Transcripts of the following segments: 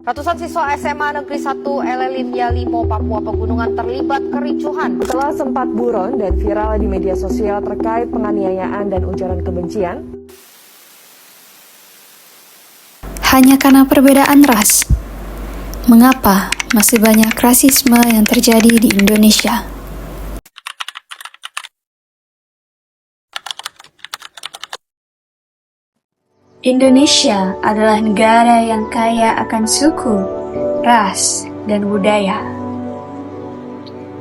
Ratusan siswa SMA Negeri 1 Elelimia Limo, Papua Pegunungan terlibat kericuhan. Setelah sempat buron dan viral di media sosial terkait penganiayaan dan ujaran kebencian. Hanya karena perbedaan ras. Mengapa masih banyak rasisme yang terjadi di Indonesia? Indonesia adalah negara yang kaya akan suku, ras, dan budaya.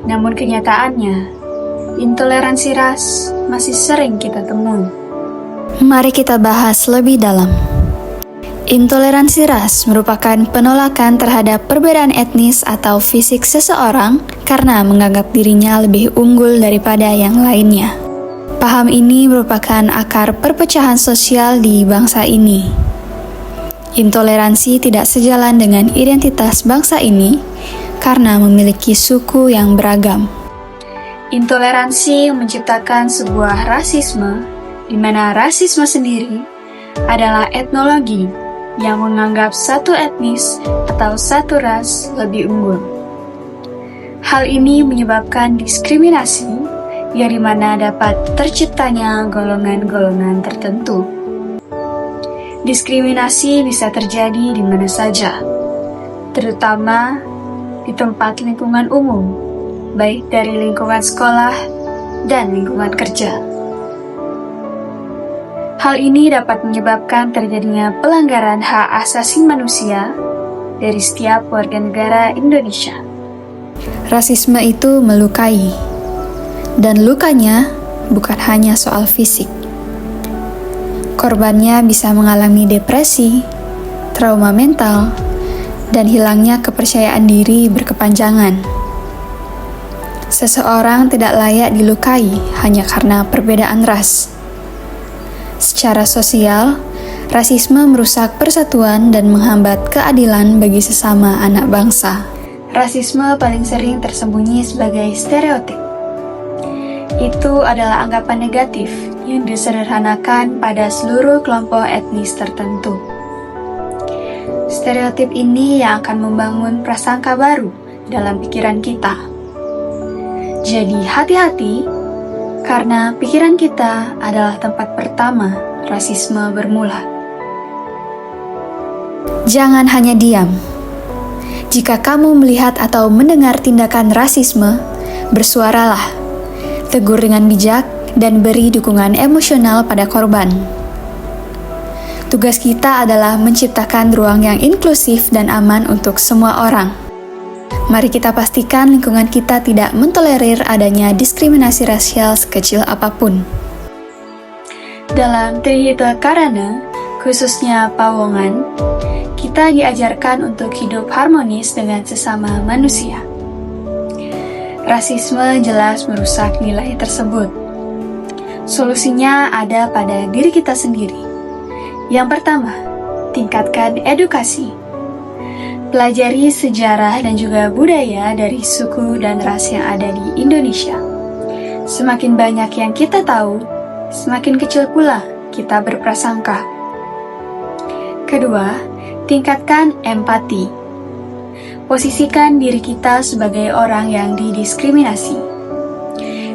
Namun kenyataannya, intoleransi ras masih sering kita temui. Mari kita bahas lebih dalam. Intoleransi ras merupakan penolakan terhadap perbedaan etnis atau fisik seseorang karena menganggap dirinya lebih unggul daripada yang lainnya. Paham ini merupakan akar perpecahan sosial di bangsa ini. Intoleransi tidak sejalan dengan identitas bangsa ini karena memiliki suku yang beragam. Intoleransi menciptakan sebuah rasisme, di mana rasisme sendiri adalah etnologi yang menganggap satu etnis atau satu ras lebih unggul. Hal ini menyebabkan diskriminasi, yang dimana dapat terciptanya golongan-golongan tertentu. Diskriminasi bisa terjadi di mana saja, terutama di tempat lingkungan umum, baik dari lingkungan sekolah dan lingkungan kerja. Hal ini dapat menyebabkan terjadinya pelanggaran hak asasi manusia dari setiap warga negara Indonesia. Rasisme itu melukai. Dan lukanya bukan hanya soal fisik. Korbannya bisa mengalami depresi, trauma mental, dan hilangnya kepercayaan diri berkepanjangan. Seseorang tidak layak dilukai hanya karena perbedaan ras. Secara sosial, rasisme merusak persatuan dan menghambat keadilan bagi sesama anak bangsa. Rasisme paling sering tersembunyi sebagai stereotip. Itu adalah anggapan negatif yang disederhanakan pada seluruh kelompok etnis tertentu. Stereotip ini yang akan membangun prasangka baru dalam pikiran kita. Jadi hati-hati, karena pikiran kita adalah tempat pertama rasisme bermula. Jangan hanya diam. Jika kamu melihat atau mendengar tindakan rasisme, bersuaralah. Tegur dengan bijak dan beri dukungan emosional pada korban. Tugas kita adalah menciptakan ruang yang inklusif dan aman untuk semua orang. Mari kita pastikan lingkungan kita tidak mentolerir adanya diskriminasi rasial sekecil apapun. Dalam Trihita Karana, khususnya Pawongan, kita diajarkan untuk hidup harmonis dengan sesama manusia. Rasisme jelas merusak nilai tersebut. Solusinya ada pada diri kita sendiri. Yang pertama, tingkatkan edukasi. Pelajari sejarah dan juga budaya dari suku dan ras yang ada di Indonesia. Semakin banyak yang kita tahu, semakin kecil pula kita berprasangka. Kedua, tingkatkan empati. Posisikan diri kita sebagai orang yang didiskriminasi.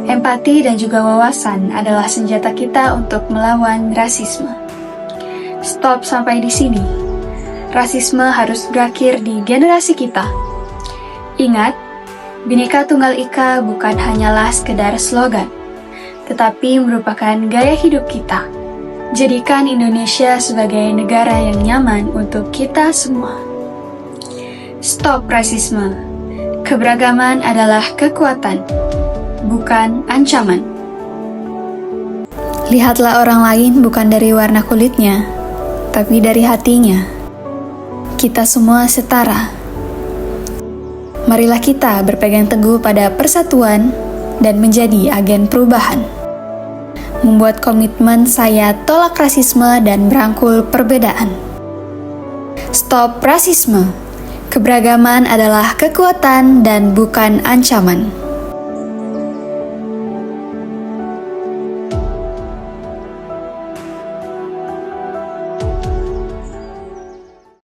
Empati dan juga wawasan adalah senjata kita untuk melawan rasisme. Stop sampai di sini. Rasisme harus berakhir di generasi kita. Ingat, Bhinneka Tunggal Ika bukan hanyalah sekedar slogan, tetapi merupakan gaya hidup kita. Jadikan Indonesia sebagai negara yang nyaman untuk kita semua. Stop rasisme. Keberagaman adalah kekuatan, bukan ancaman. Lihatlah orang lain bukan dari warna kulitnya, tapi dari hatinya. Kita semua setara. Marilah kita berpegang teguh pada persatuan dan menjadi agen perubahan. Membuat komitmen saya tolak rasisme dan merangkul perbedaan. Stop rasisme. Keberagaman adalah kekuatan dan bukan ancaman.